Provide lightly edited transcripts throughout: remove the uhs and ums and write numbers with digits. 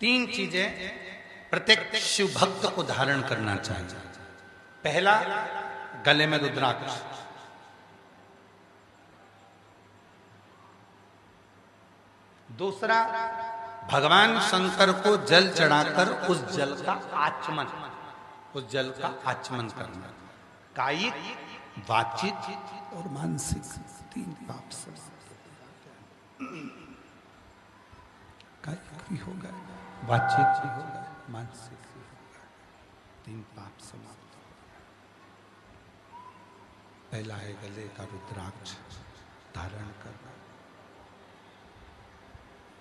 तीन चीजें प्रत्येक शिव भक्त को धारण करना चाहिए। पहला, गले में रुद्राक्ष। दूसरा, भगवान शंकर को जल चढ़ाकर उस जल का आचमन, उस जल का आचमन करना। कायिक, वाचिक और मानसिक, तीन पाप समाप्त। कायिक भी हो गए, वाचिक भी हो गए, मानसिक भी हो गए, तीन पाप समाप्त। पहला है गले का रुद्राक्ष धारण करना।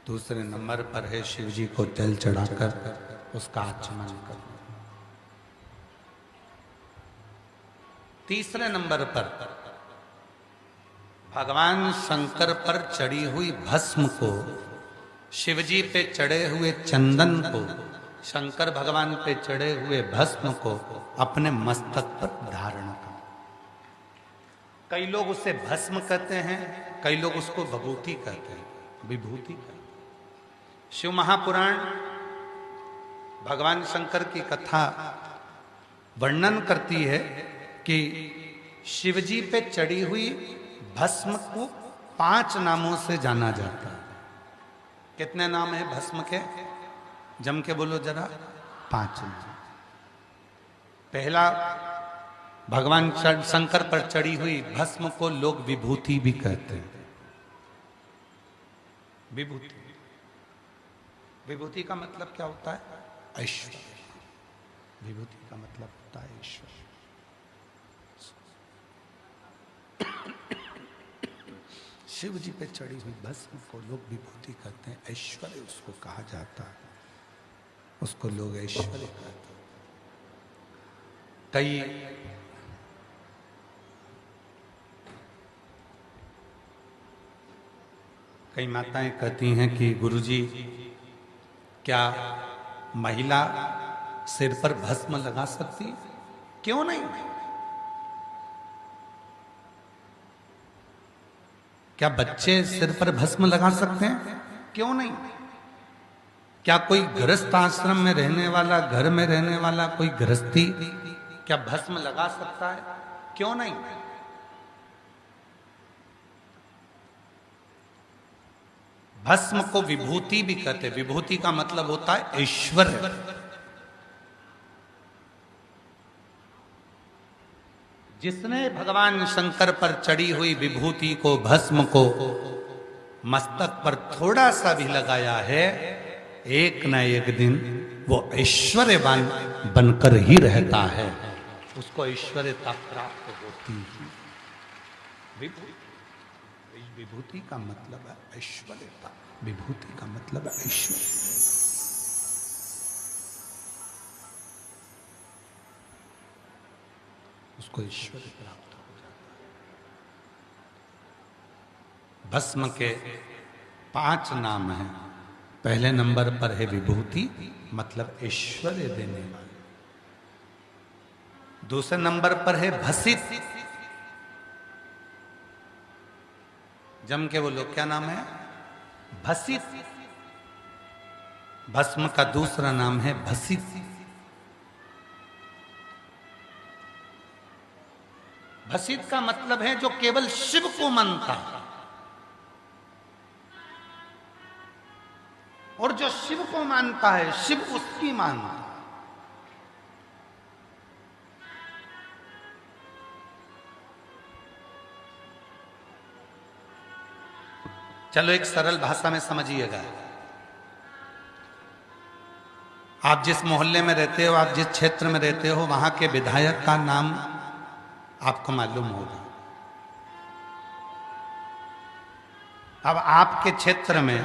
दूसरे नंबर पर है शिव जी को जल चढ़ाकर उसका आचमन करना। तीसरे नंबर पर भगवान शंकर पर चढ़ी हुई भस्म को, शिवजी पे चढ़े हुए चंदन को, शंकर भगवान पे चढ़े हुए भस्म को अपने मस्तक पर धारण करना। कई लोग उसे भस्म कहते हैं, कई लोग उसको विभूति कहते हैं, विभूति कहते हैं। शिव महापुराण भगवान शंकर की कथा वर्णन करती है कि शिवजी पे चढ़ी हुई भस्म को 5 नामों से जाना जाता है। कितने नाम है भस्म के? जम के बोलो जरा। 5 नाम। पहला, भगवान शंकर पर चढ़ी हुई भस्म को लोग विभूति भी कहते हैं। विभूति, विभूति का मतलब क्या होता है? ऐश्वर्य। विभूति का मतलब होता है ऐश्वर्य। शिव जी पे चढ़ी हुई भस्म को लोग विभूति कहते हैं, ऐश्वर्य उसको कहा जाता है, उसको लोग ऐश्वर्य कहते हैं। कई माताएं कहती हैं कि गुरुजी, क्या महिला सिर पर भस्म लगा सकती है? क्यों नहीं? क्या बच्चे सिर पर भस्म लगा सकते हैं? क्यों नहीं? क्या कोई गृहस्थ आश्रम में रहने वाला, घर में रहने वाला कोई गृहस्थी क्या भस्म लगा सकता है? क्यों नहीं? भस्म को विभूति भी कहते हैं। विभूति का मतलब होता है ऐश्वर्य। जिसने भगवान शंकर पर चढ़ी हुई विभूति को, भस्म को मस्तक पर थोड़ा सा भी लगाया है, एक न एक दिन वो ऐश्वर्यवान बनकर ही रहता है, उसको ऐश्वर्यता प्राप्त होती है। विभूति का मतलब है ऐश्वर्यता, विभूति का मतलब है ऐश्वर्य। उसको ऐश्वर्य प्राप्त हो जाता है। भस्म के 5 नाम हैं। पहले नंबर पर है विभूति, मतलब ऐश्वर्य देने वाले। दूसरे नंबर पर है भसित। जम के बोलो, क्या नाम है? भसित। भस्म का दूसरा नाम है भसित। भसित का मतलब है जो केवल शिव को मानता है, और जो शिव को मानता है, शिव उसकी मानता है। चलो एक सरल भाषा में समझिएगा। आप जिस मोहल्ले में रहते हो, आप जिस क्षेत्र में रहते हो, वहां के विधायक का नाम आपको मालूम होगा। अब आपके क्षेत्र में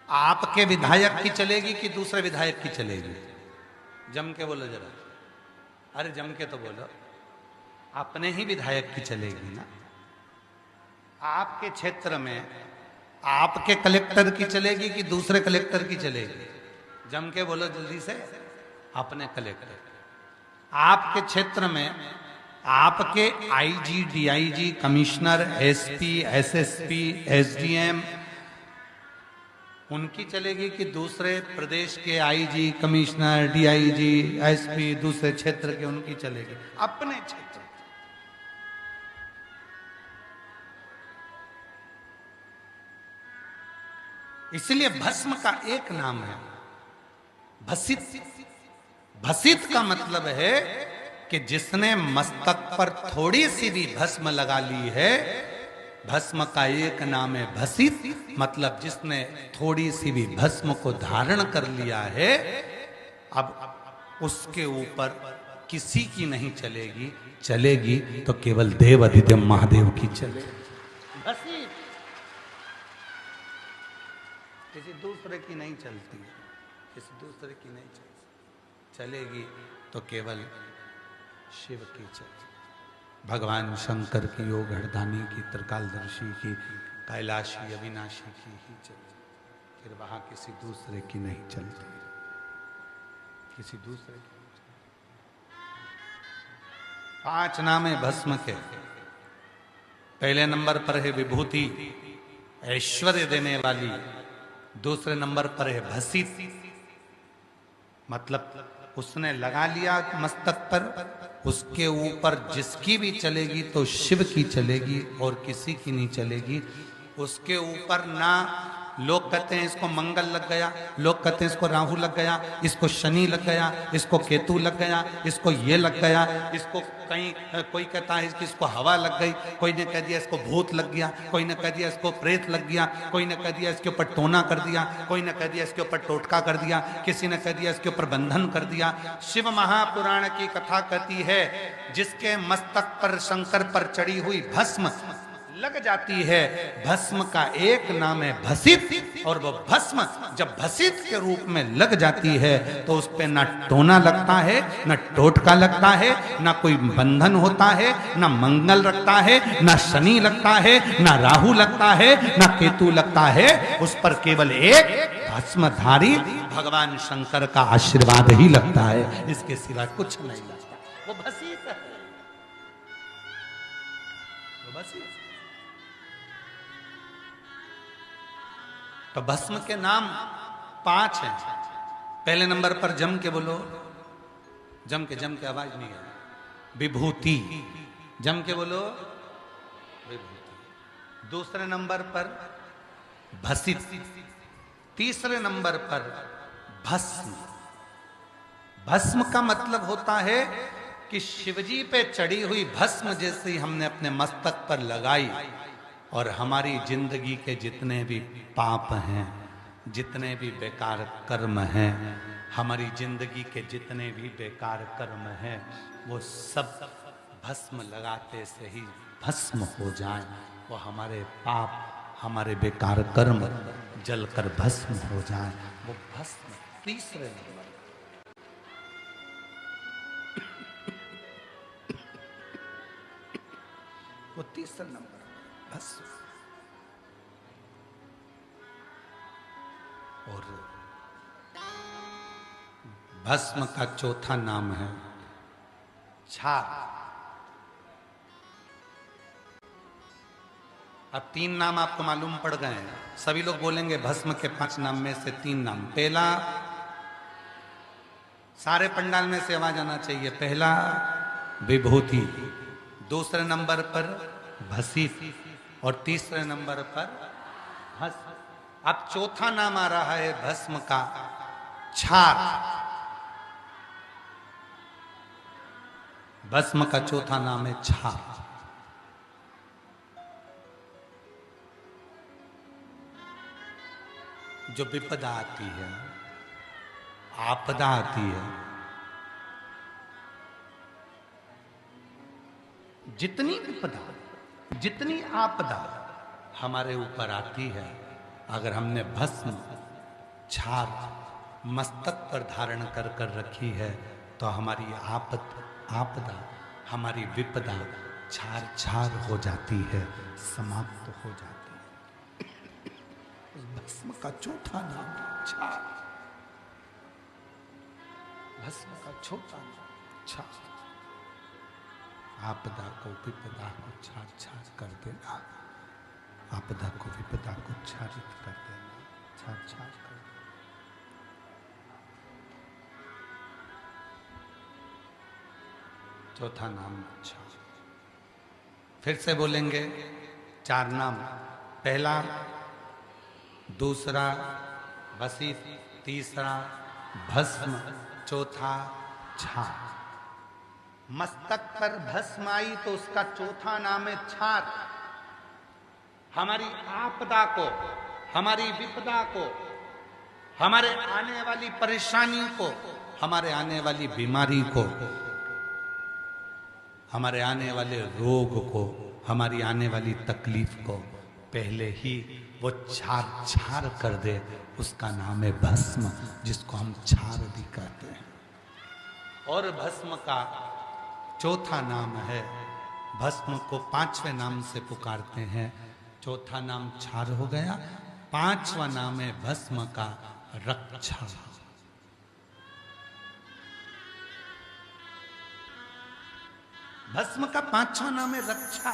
आपके विधायक की चलेगी कि दूसरे विधायक की चलेगी? जम के बोलो जरा। अरे जम के तो बोलो। अपने ही विधायक की चलेगी ना। आपके क्षेत्र में आपके कलेक्टर की चलेगी कि दूसरे कलेक्टर की चलेगी? जम के बोलो जल्दी से। अपने कलेक्टर। आपके क्षेत्र में आपके IG, DIG, commissioner, SP, SSP, SDM उनकी चलेगी कि दूसरे प्रदेश के आईजी, कमिश्नर, डीआईजी, एसपी, दूसरे क्षेत्र के उनकी चलेगी? अपने क्षेत्र। इसलिए भस्म का एक नाम है भसित। भसित का मतलब है कि जिसने मस्तक पर थोड़ी सी भी भस्म लगा ली है, भस्म का एक नाम है भसित, मतलब जिसने थोड़ी सी भी भस्म को धारण कर लिया है, अब उसके ऊपर किसी की नहीं चलेगी, चलेगी तो केवल देव अधिदेव महादेव की चलेगी। भसित किसी दूसरे की नहीं चलती, किसी दूसरे की नहीं चलती, चलेगी तो केवल शिव की चलेगी। भगवान शंकर की, योग हरदानी की, त्रिकालदर्शी की, कैलाशी अविनाशी की ही चलती, फिर वहां किसी दूसरे की नहीं चलती, किसी दूसरे की नहीं चलती। 5 नाम है भस्म के। पहले नंबर पर है विभूति, ऐश्वर्य देने वाली। दूसरे नंबर पर है भसित, मतलब उसने लगा लिया मस्तक पर, उसके ऊपर जिसकी भी चलेगी तो शिव की चलेगी और किसी की नहीं चलेगी। उसके ऊपर ना लोग कहते हैं इसको मंगल लग गया, लोग कहते हैं इसको राहु लग गया, इसको शनि लग गया, इसको केतु लग गया, इसको ये लग गया, इसको कहीं कोई कहता है कि इसको हवा लग गई, कोई ने कह दिया इसको भूत लग गया, कोई ने कह दिया इसको प्रेत लग गया, कोई ने कह दिया इसके ऊपर टोना कर दिया, कोई ने कह दिया इसके ऊपर टोटका कर दिया, किसी ने कह दिया इसके ऊपर बंधन कर दिया। शिव महापुराण की कथा कहती है जिसके मस्तक पर शंकर पर चढ़ी हुई भस्म लग जाती है, भस्म का एक नाम है भसित। और वो भस्म जब भसित के रूप में लग जाती है तो उस पे ना टोना लगता है, ना टोटका लगता है, ना कोई बंधन होता है, ना मंगल लगता है, ना शनि लगता है, ना राहु लगता है, ना केतु लगता है। उस पर केवल एक भस्मधारी भगवान शंकर का आशीर्वाद ही लगता है, इसके सिवा कुछ नहीं लगता। वो भसित है, वो भसित। तो भस्म के नाम 5 हैं। पहले नंबर पर जम के बोलो, जम के आवाज नहीं है, विभूति। जम के बोलो विभूति। दूसरे नंबर पर भसित। तीसरे नंबर पर भस्म। भस्म का मतलब होता है कि शिवजी पे चढ़ी हुई भस्म जैसे हमने अपने मस्तक पर लगाई और हमारी जिंदगी के जितने भी पाप हैं, जितने भी बेकार कर्म हैं, हमारी जिंदगी के जितने भी बेकार कर्म हैं, वो सब भस्म लगाते से ही भस्म हो जाए। वो हमारे पाप, हमारे बेकार कर्म जलकर भस्म हो जाए। वो भस्म तीसरे नंबर, वो तीसरे नंबर भस्म। और भस्म का चौथा नाम है छार। अब 3 नाम आपको मालूम पड़ गए हैं। सभी लोग बोलेंगे भस्म के 5 नाम में से 3 नाम। पहला, सारे पंडाल में से आवाज आना चाहिए, पहला विभूति, दूसरे नंबर पर भसित और तीसरे नंबर पर भस्म। अब चौथा नाम आ रहा है भस्म का छार। भस्म का चौथा नाम है छार। जो विपदा आती है, आपदा आती है, जितनी विपदा, जितनी आपदा हमारे ऊपर आती है, अगर हमने भस्म छार मस्तक पर धारण कर कर रखी है तो हमारी आपदा, हमारी विपदा छार छार हो जाती है, समाप्त हो जाती है। उस भस्म का चौथा नाम छार। भस्म का चौथा नाम छार। आपदा को, विपदा को छार छार कर देना, आपदा को, विपदा को छारित कर देना, छार छार कर। चौथा नाम अच्छा। फिर से बोलेंगे 4 नाम, पहला, दूसरा वसी, तीसरा भस्म, चौथा छार। मस्तक पर भस्म आई तो उसका चौथा नाम है छार। हमारी आपदा को, हमारी विपदा को, हमारे आने वाली परेशानी को, हमारे आने वाली बीमारी को, हमारे आने वाले रोग को, हमारी आने वाली तकलीफ को पहले ही वो छार छार कर दे, उसका नाम है भस्म, जिसको हम छार भी कहते हैं। और भस्म का चौथा नाम है, भस्म को 5वें नाम से पुकारते हैं। चौथा नाम छार हो गया, 5वां नाम है भस्म का रक्षा। भस्म का 5वां नाम है रक्षा।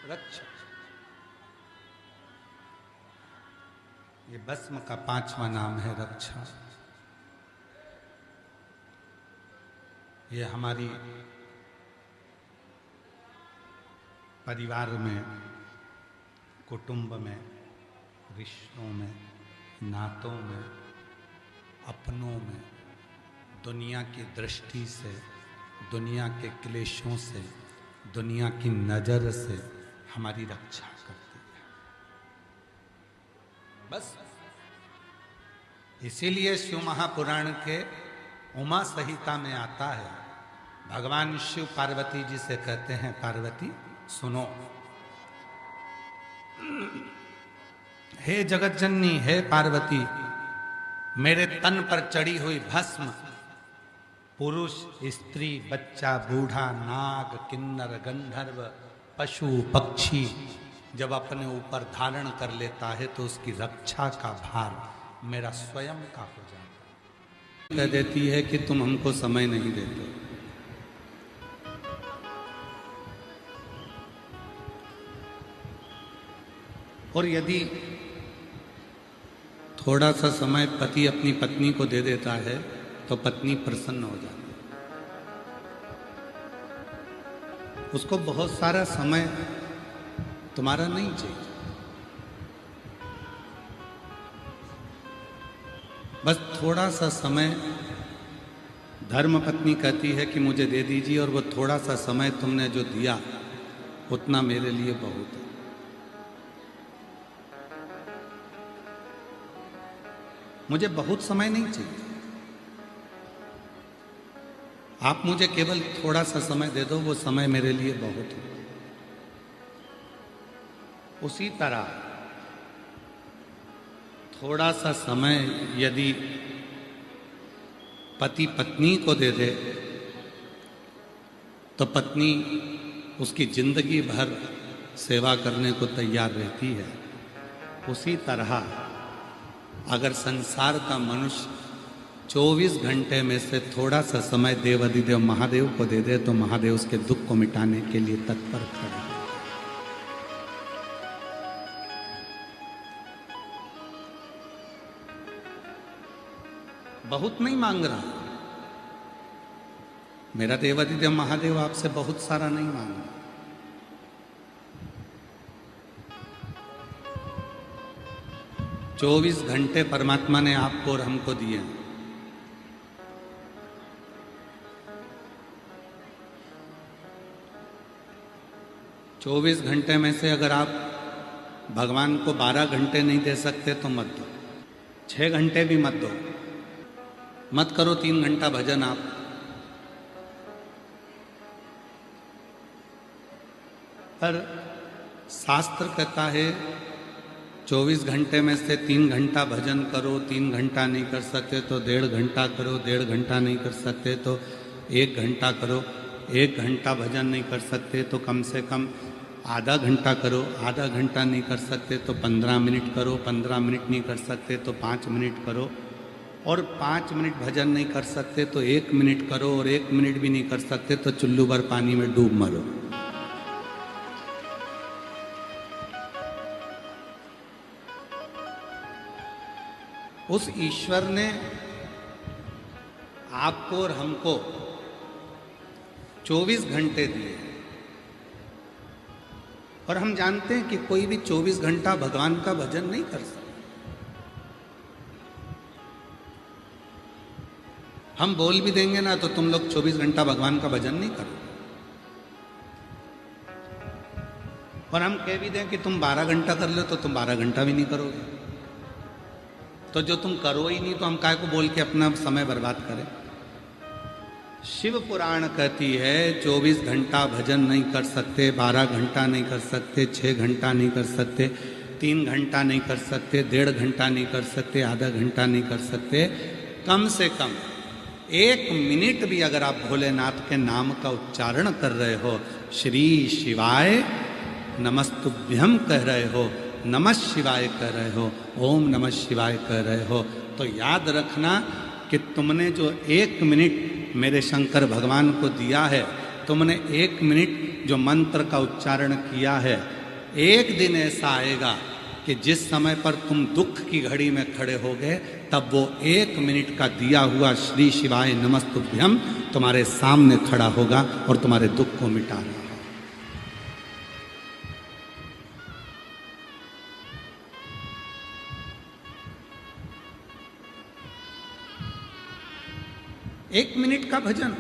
रक्षा, ये भस्म का 5वां नाम है रक्षा। ये हमारी परिवार में, कुटुंब में, रिश्तों में, नातों में, अपनों में, दुनिया की दृष्टि से, दुनिया के क्लेशों से, दुनिया की नजर से हमारी रक्षा करती है। बस इसीलिए शिव महापुराण के उमा संहिता में आता है, भगवान शिव पार्वती जी से कहते हैं, पार्वती सुनो, हे जगत जननी, हे पार्वती, मेरे तन पर चढ़ी हुई भस्म पुरुष, स्त्री, बच्चा, बूढ़ा, नाग, किन्नर, गंधर्व, पशु, पक्षी जब अपने ऊपर धारण कर लेता है तो उसकी रक्षा का भार मेरा स्वयं का हो जाता है। कह देती है कि तुम हमको समय नहीं देते। और यदि थोड़ा सा समय पति अपनी पत्नी को दे देता है तो पत्नी प्रसन्न हो जाती है। उसको बहुत सारा समय तुम्हारा नहीं चाहिए, बस थोड़ा सा समय। धर्म पत्नी कहती है कि मुझे दे दीजिए, और वो थोड़ा सा समय तुमने जो दिया उतना मेरे लिए बहुत है। मुझे बहुत समय नहीं चाहिए, आप मुझे केवल थोड़ा सा समय दे दो, वो समय मेरे लिए बहुत है। उसी तरह थोड़ा सा समय यदि पति पत्नी को दे दे तो पत्नी उसकी जिंदगी भर सेवा करने को तैयार रहती है। उसी तरह अगर संसार का मनुष्य 24 घंटे में से थोड़ा सा समय देवाधिदेव महादेव को दे दे तो महादेव उसके दुख को मिटाने के लिए तत्पर खड़े हैं। बहुत नहीं मांग रहा, मेरा देवाधिदेव महादेव आपसे बहुत सारा नहीं मांग रहा। 24 घंटे परमात्मा ने आपको और हमको दिए। 24 घंटे में से अगर आप भगवान को 12 घंटे नहीं दे सकते तो मत दो, 6 घंटे भी मत दो, मत करो 3 घंटा भजन आप। पर शास्त्र कहता है 24 घंटे में से 3 घंटा भजन करो, 3 घंटा नहीं कर सकते तो 1.5 घंटा करो, 1.5 घंटा नहीं कर सकते तो 1 घंटा करो, 1 घंटा भजन नहीं कर सकते तो कम से कम आधा घंटा करो, आधा घंटा नहीं कर सकते तो 15 मिनट करो, 15 मिनट नहीं कर सकते तो 5 मिनट करो, और 5 मिनट भजन नहीं कर सकते तो 1 मिनट करो, और 1 मिनट भी नहीं कर सकते तो चुल्लू भर पानी में डूब मरो। उस ईश्वर ने आपको और हमको 24 घंटे दिए, और हम जानते हैं कि कोई भी 24 घंटा भगवान का भजन नहीं कर सकता। हम बोल भी देंगे ना तो तुम लोग 24 घंटा भगवान का भजन नहीं करोगे, और हम कह भी दें कि तुम 12 घंटा कर लो तो तुम 12 घंटा भी नहीं करोगे। तो जो तुम करो ही नहीं तो हम काय को बोल के अपना समय बर्बाद करें। शिव पुराण कहती है 24 घंटा भजन नहीं कर सकते, 12 घंटा नहीं कर सकते, 6 घंटा नहीं कर सकते, 3 घंटा नहीं कर सकते, 1.5 घंटा नहीं कर सकते, आधा घंटा नहीं कर सकते। कम से कम 1 मिनट भी अगर आप भोलेनाथ के नाम का उच्चारण कर रहे हो, श्री शिवाय नमस्तुभ्यम कह रहे हो, नमः शिवाय कह रहे हो, ओम नमः शिवाय कह रहे हो, तो याद रखना कि तुमने जो 1 मिनट मेरे शंकर भगवान को दिया है, तुमने 1 मिनट जो मंत्र का उच्चारण किया है, एक दिन ऐसा आएगा कि जिस समय पर तुम दुख की घड़ी में खड़े होगे, तब वो 1 मिनट का दिया हुआ श्री शिवाय नमस्तुभ्यम तुम्हारे सामने खड़ा होगा और तुम्हारे दुख को मिटा रहा। 1 मिनट का भजन,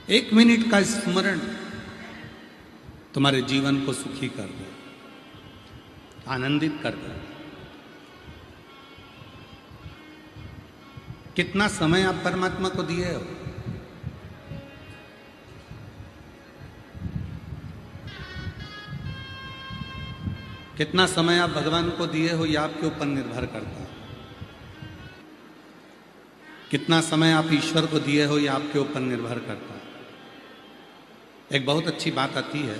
1 मिनट का स्मरण तुम्हारे जीवन को सुखी कर दे, आनंदित कर दे। कितना समय आप परमात्मा को दिए हो? कितना समय आप भगवान को दिए हो, यह आपके ऊपर निर्भर करता है। कितना समय आप ईश्वर को दिए हो, यह आपके ऊपर निर्भर करता है। एक बहुत अच्छी बात आती है,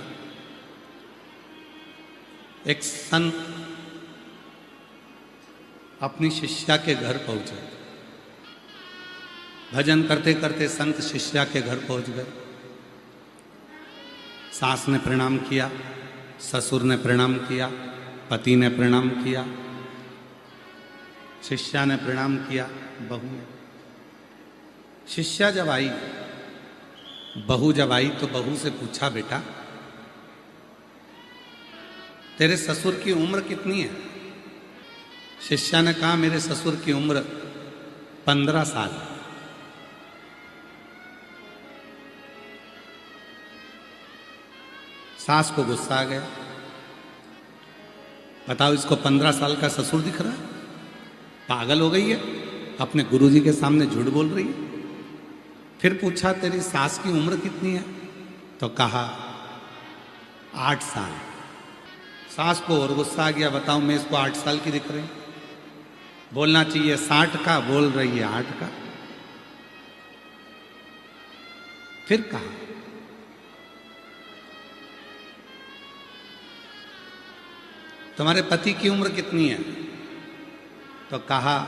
एक संत अपनी शिष्या के घर पहुंचे। भजन करते करते संत शिष्या के घर पहुंच गए। सास ने प्रणाम किया, ससुर ने प्रणाम किया, पति ने प्रणाम किया, शिष्या ने प्रणाम किया, बहू ने। शिष्या जब आई, बहू जब आई तो बहू से पूछा, बेटा तेरे ससुर की उम्र कितनी है? शिष्या ने कहा, मेरे ससुर की उम्र 15 साल। सास को गुस्सा आ गया, बताओ इसको 15 साल का ससुर दिख रहा है? पागल हो गई है, अपने गुरुजी के सामने झूठ बोल रही है। फिर पूछा, तेरी सास की उम्र कितनी है? तो कहा 8 साल। सास को और गुस्सा आ गया, बताओ मैं इसको 8 साल की दिख रही? बोलना चाहिए 60 का, बोल रही है 8 का। फिर कहा, तुम्हारे पति की उम्र कितनी है? तो कहा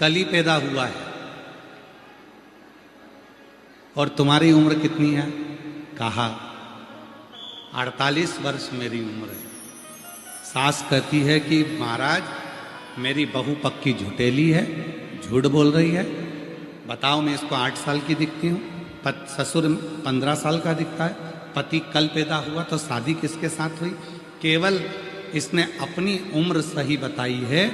कल ही पैदा हुआ है। और तुम्हारी उम्र कितनी है? कहा 48 वर्ष मेरी उम्र है। सास कहती है कि महाराज मेरी बहू पक्की झुटेली है, झूठ बोल रही है। बताओ मैं इसको 8 साल की दिखती हूँ, ससुर 15 साल का दिखता है, पति कल पैदा हुआ, तो शादी किसके साथ हुई? केवल इसने अपनी उम्र सही बताई है,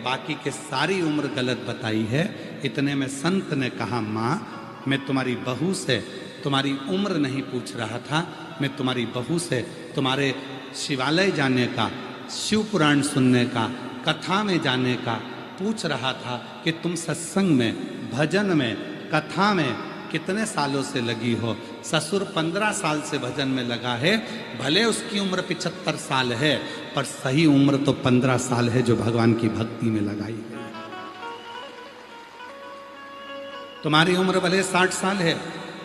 बाकी के सारी उम्र गलत बताई है। इतने में संत ने कहा, माँ मैं तुम्हारी बहू से तुम्हारी उम्र नहीं पूछ रहा था, मैं तुम्हारी बहू से तुम्हारे शिवालय जाने का, शिव पुराण सुनने का, कथा में जाने का पूछ रहा था कि तुम सत्संग में, भजन में, कथा में कितने सालों से लगी हो। ससुर 15 साल से भजन में लगा है, भले उसकी उम्र 75 साल है, पर सही उम्र तो 15 साल है जो भगवान की भक्ति में लगाई गई है। तुम्हारी उम्र भले 60 साल है,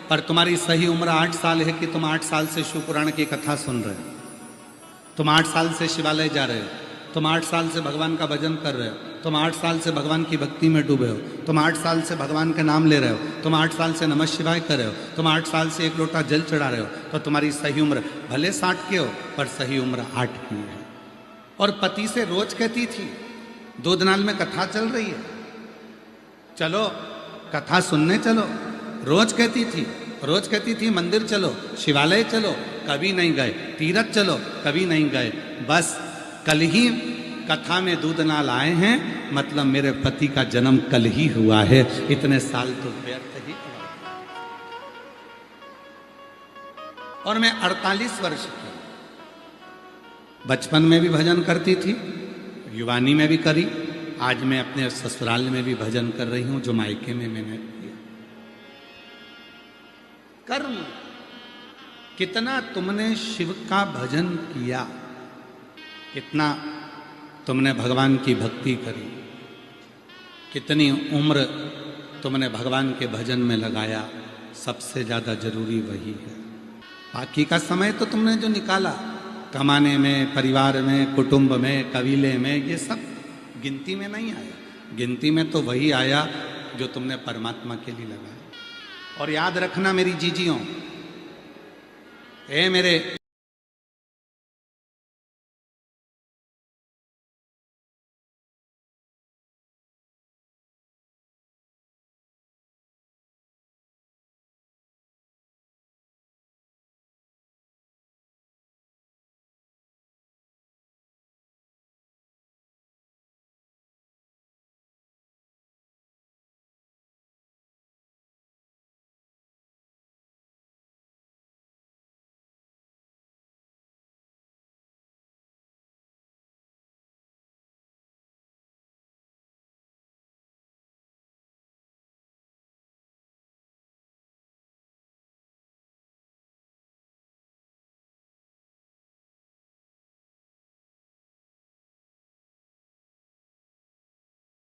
पर तुम्हारी सही उम्र 8 साल है कि तुम 8 साल से शिव पुराण की कथा सुन रहे हो, तुम 8 साल से शिवालय जा रहे हो, तुम 8 साल से भगवान का भजन कर रहे हो, तुम 8 साल से भगवान की भक्ति में डूबे हो, तुम 8 साल से भगवान का नाम ले रहे हो, तुम 8 साल से नमः शिवाय कर रहे हो, तुम 8 साल से 1 लोटा जल चढ़ा रहे हो, तो तुम्हारी सही उम्र भले 60 की हो पर सही उम्र 8 की है। और पति से रोज कहती थी, दूधनाल में कथा चल रही है, चलो कथा सुनने चलो, रोज कहती थी मंदिर चलो, शिवालय चलो, कभी नहीं गए, तीरथ चलो, कभी नहीं गए, बस कल ही कथा में दूधनाल आए हैं, मतलब मेरे पति का जन्म कल ही हुआ है, इतने साल तो व्यर्थ ही हुआ। और मैं 48 वर्ष की, बचपन में भी भजन करती थी, युवानी में भी करी, आज मैं अपने ससुराल में भी भजन कर रही हूं जो मायके में मैंने किया। कर्म, कितना तुमने शिव का भजन किया, कितना तुमने भगवान की भक्ति करी, कितनी उम्र तुमने भगवान के भजन में लगाया, सबसे ज़्यादा जरूरी वही है। बाकी का समय तो तुमने जो निकाला कमाने में, परिवार में, कुटुंब में, कबीले में, ये सब गिनती में नहीं आया, गिनती में तो वही आया जो तुमने परमात्मा के लिए लगाया। और याद रखना मेरी जीजियों, ए मेरे